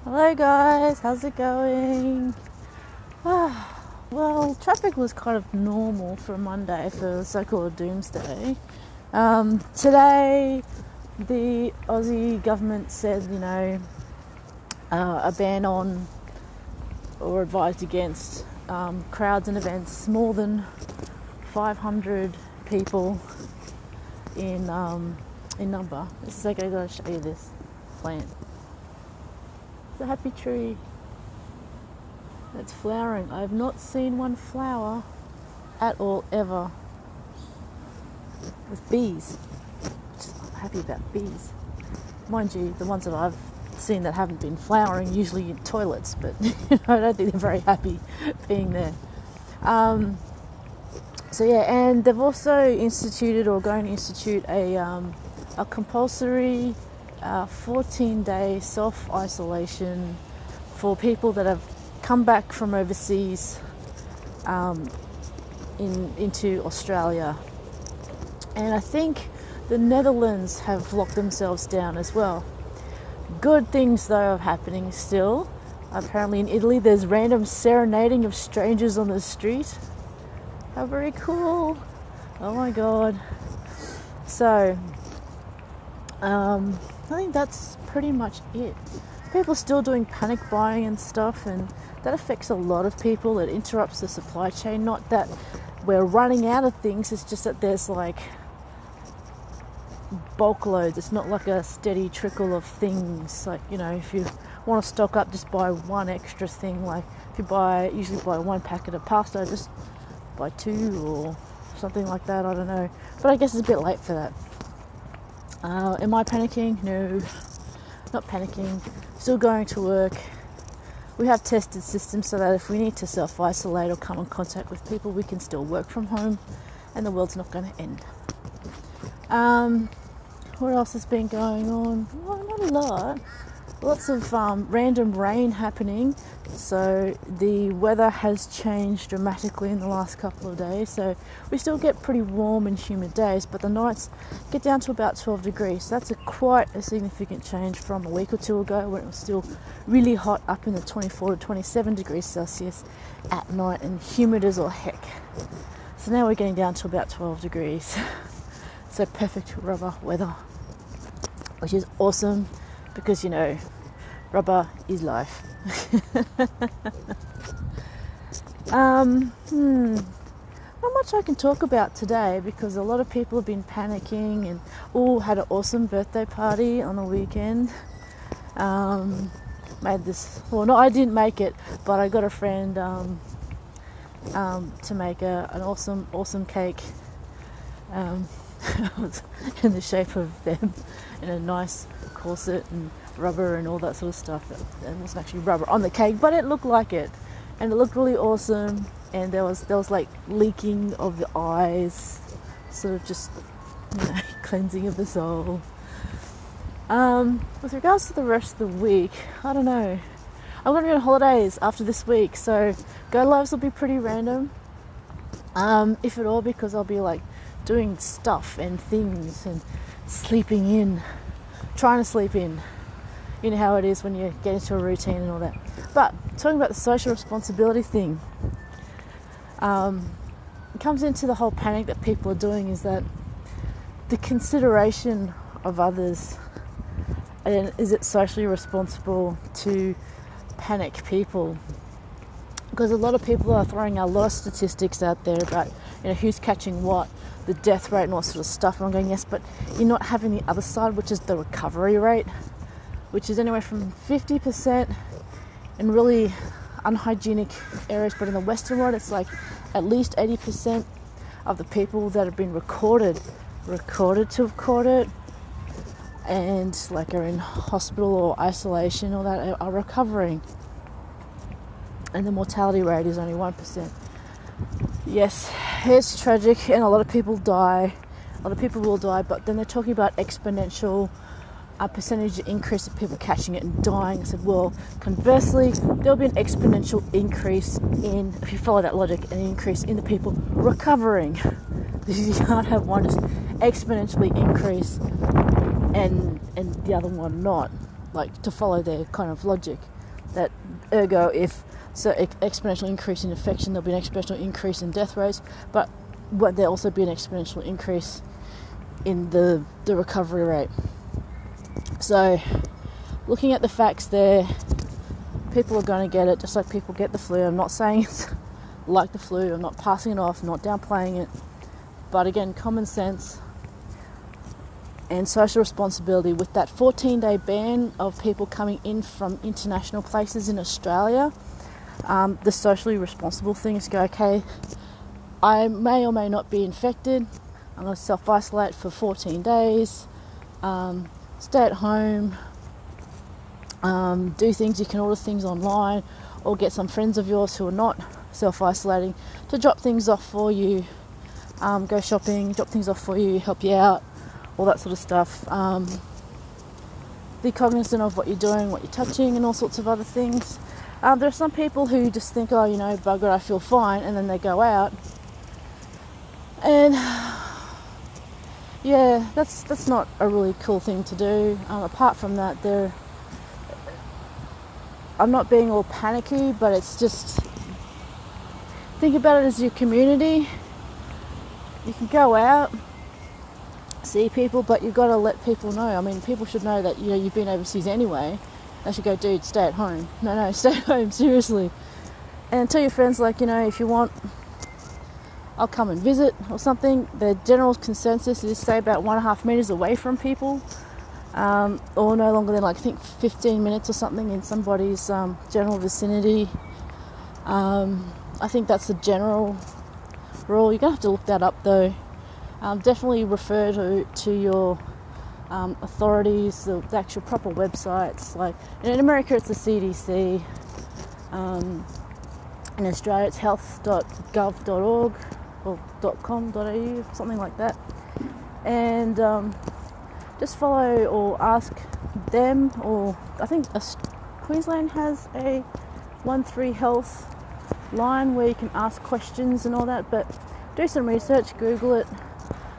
Hello guys, how's it going? Well, traffic was kind of normal for Monday for the so-called doomsday. Today, the Aussie government said, a ban on or advised against crowds and events more than 500 people in number. This is okay, I gotta show you this plant. It's a happy tree that's flowering. I have not seen one flower at all ever. With bees. I'm happy about bees. Mind you, the ones that I've seen that haven't been flowering usually in toilets, but I don't think they're very happy being there. And they've also instituted or going to institute a compulsory 14-day self-isolation for people that have come back from overseas into Australia. And I think the Netherlands have locked themselves down as well. Good things though are happening still. Apparently in Italy there's random serenading of strangers on the street. How very cool. Oh my god. So I think that's pretty much it. People are still doing panic buying and stuff, and that affects a lot of people. It interrupts the supply chain. Not that we're running out of things, it's just that there's like bulk loads. It's not like a steady trickle of things. Like, if you want to stock up, just buy one extra thing. Like if you usually buy one packet of pasta, just buy two or something like that. I don't know. But I guess it's a bit late for that. Am I panicking? No, not panicking. Still going to work. We have tested systems so that if we need to self-isolate or come in contact with people, we can still work from home and the world's not going to end. What else has been going on? Well, not a lot. Lots of random rain happening. So the weather has changed dramatically in the last couple of days. So we still get pretty warm and humid days, but the nights get down to about 12 degrees. So that's quite a significant change from a week or two ago when it was still really hot up in the 24 to 27 degrees Celsius at night and humid as all heck. So now we're getting down to about 12 degrees. So perfect rubber weather, which is awesome because, rubber is life. Not much I can talk about today because a lot of people have been panicking and had an awesome birthday party on the weekend. Made this, well, no, I didn't make it, but I got a friend to make an awesome cake in the shape of them in a nice corset and rubber and all that sort of stuff. It wasn't actually rubber on the cake, but it looked like it, and it looked really awesome. And there was like leaking of the eyes, sort of just cleansing of the soul. With regards to the rest of the week, I don't know. I'm going to be on holidays after this week, so go lives will be pretty random, if at all, because I'll be like doing stuff and things and trying to sleep in. You know how it is when you get into a routine and all that. But talking about the social responsibility thing, it comes into the whole panic that people are doing is that the consideration of others, and is it socially responsible to panic people? Because a lot of people are throwing a lot of statistics out there about who's catching what, the death rate and all sort of stuff, and I'm going, yes, but you're not having the other side, which is the recovery rate, which is anywhere from 50% in really unhygienic areas, but in the Western world it's like at least 80% of the people that have been recorded to have caught it and like are in hospital or isolation or that are recovering, and the mortality rate is only 1%. Yes, it's tragic and a lot of people die. A lot of people will die, but then they're talking about exponential percentage increase of people catching it and dying. I said, well, conversely, there'll be an exponential increase in, if you follow that logic, an increase in the people recovering. You can't have one just exponentially increase and the other one not, like to follow their kind of logic. That ergo, if so, exponential increase in infection, there'll be an exponential increase in death rates, but there'll also be an exponential increase in the recovery rate. So, looking at the facts there, people are going to get it just like people get the flu. I'm not saying it's like the flu, I'm not passing it off, I'm not downplaying it, but again, common sense and social responsibility. With that 14-day ban of people coming in from international places in Australia, the socially responsible thing is to go, okay, I may or may not be infected, I'm going to self-isolate for 14 days, stay at home, do things. You can order things online or get some friends of yours who are not self-isolating to drop things off for you, go shopping, drop things off for you, help you out, all that sort of stuff. Be cognizant of what you're doing, what you're touching, and all sorts of other things. There are some people who just think, oh, you know, bugger, I feel fine, and then they go out. And yeah, that's not a really cool thing to do. Apart from that, I'm not being all panicky, but it's just, think about it as your community. You can go out, see people, but you've got to let people know. I mean, people should know that, you know, you've been overseas anyway. They should go, dude, stay at home. No, stay at home, seriously. And tell your friends, like, you know, if you want, I'll come and visit or something. The general consensus is stay about 1.5 meters away from people, or no longer than, like, I think 15 minutes or something in somebody's general vicinity. I think that's the general rule. You're going to have to look that up, though. Definitely refer to your authorities, the actual proper websites. Like in America, it's the CDC. In Australia, it's health.gov.org or .com.au, something like that. And just follow or ask them, or I think Queensland has a 13 Health line where you can ask questions and all that. But do some research, Google it.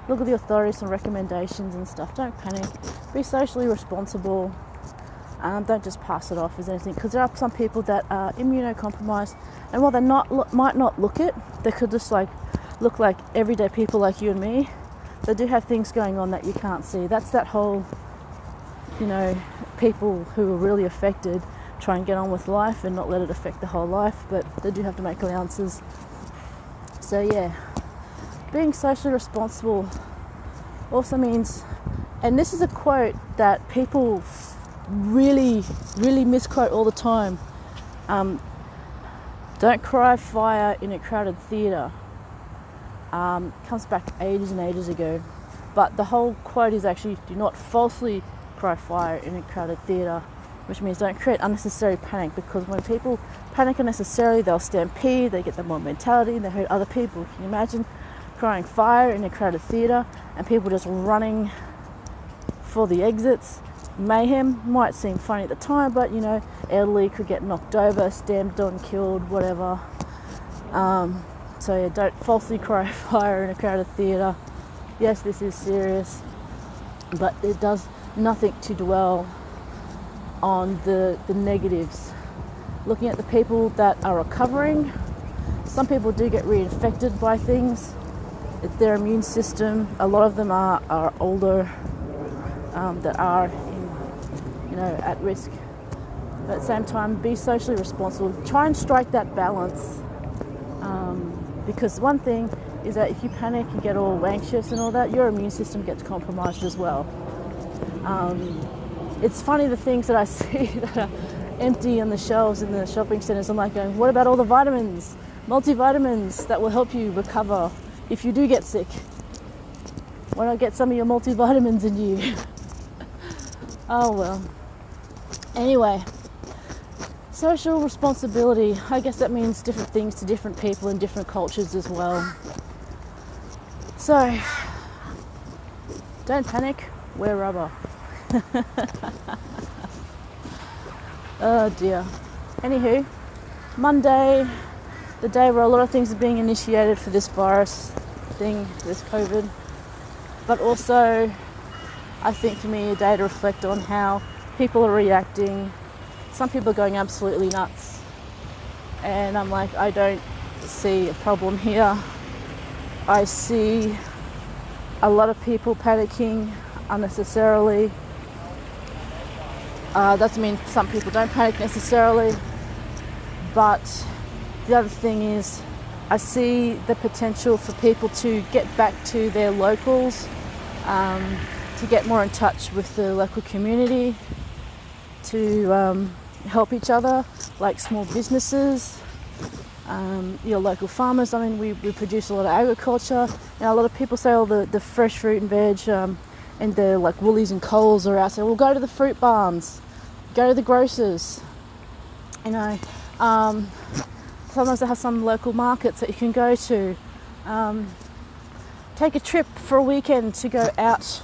Look at the authorities and recommendations and stuff. Don't panic. Be socially responsible. Don't just pass it off as anything, because there are some people that are immunocompromised, and while they might not look it, they could just look like everyday people like you and me. They do have things going on that you can't see. That's that whole, you know, people who are really affected try and get on with life and not let it affect the whole life, but they do have to make allowances. So yeah, being socially responsible also means, and this is a quote that people really misquote all the time, don't cry fire in a crowded theatre. Comes back ages and ages ago, but the whole quote is actually, do not falsely cry fire in a crowded theatre, which means don't create unnecessary panic, because when people panic unnecessarily, they'll stampede, they get the mob mentality, and they hurt other people. Can you imagine crying fire in a crowded theatre and people just running for the exits? Mayhem might seem funny at the time, but you know, elderly could get knocked over, stamped on, killed, whatever. So yeah, don't falsely cry fire in a crowded theatre. Yes, this is serious, but it does nothing to dwell on the negatives. Looking at the people that are recovering, some people do get reinfected by things. It's their immune system. A lot of them are older, that are at risk. But at the same time, be socially responsible. Try and strike that balance. Because one thing is that if you panic and get all anxious and all that, your immune system gets compromised as well. It's funny, the things that I see that are empty on the shelves in the shopping centres. I'm like going, what about all the vitamins, multivitamins that will help you recover if you do get sick? Why not get some of your multivitamins in you? Oh well. Anyway, social responsibility, I guess that means different things to different people in different cultures as well. So, don't panic, wear rubber. Oh dear. Anywho, Monday, the day where a lot of things are being initiated for this virus thing, this COVID. But also, I think for me, a day to reflect on how people are reacting some people are going absolutely nuts. And I'm like, I don't see a problem here. I see a lot of people panicking unnecessarily. Doesn't mean some people don't panic necessarily, but the other thing is I see the potential for people to get back to their locals, to get more in touch with the local community, to help each other, like small businesses, your local farmers. I mean, we produce a lot of agriculture, and a lot of people say all the fresh fruit and veg and the like Woolies and Coles are out. So we'll go to the fruit barns, go to the grocers, you know. Sometimes they have some local markets that you can go to. Take a trip for a weekend to go out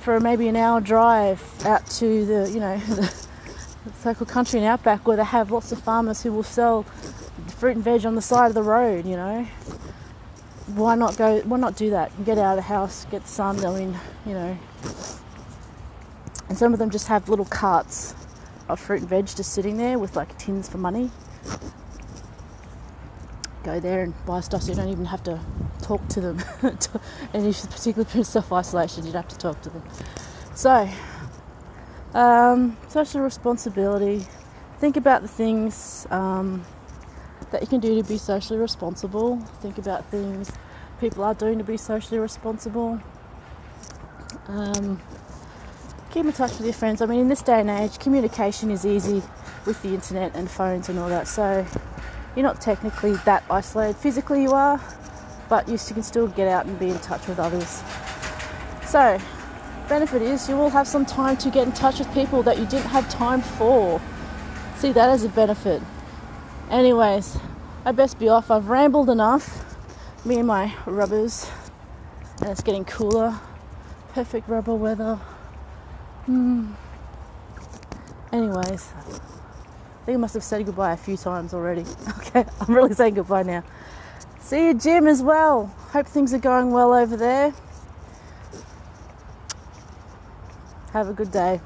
for maybe an hour drive out to the, you know, the local country and outback where they have lots of farmers who will sell fruit and veg on the side of the road, you know. Why not do that? Get out of the house, get the sun. I mean, you know. And some of them just have little carts of fruit and veg just sitting there with like tins for money. Go there and buy stuff so you don't even have to talk to them. And if particularly in self-isolation, you'd have to talk to them. So, social responsibility. Think about the things that you can do to be socially responsible. Think about things people are doing to be socially responsible. Keep in touch with your friends. I mean, in this day and age, communication is easy with the internet and phones and all that. So you're not technically that isolated. Physically you are, but you can still get out and be in touch with others. So, benefit is you will have some time to get in touch with people that you didn't have time for. See that as a benefit. Anyways, I best be off. I've rambled enough. Me and my rubbers. And it's getting cooler. Perfect rubber weather. Anyways, I think I must have said goodbye a few times already. Okay, I'm really saying goodbye now. See you, Jim, as well. Hope things are going well over there. Have a good day.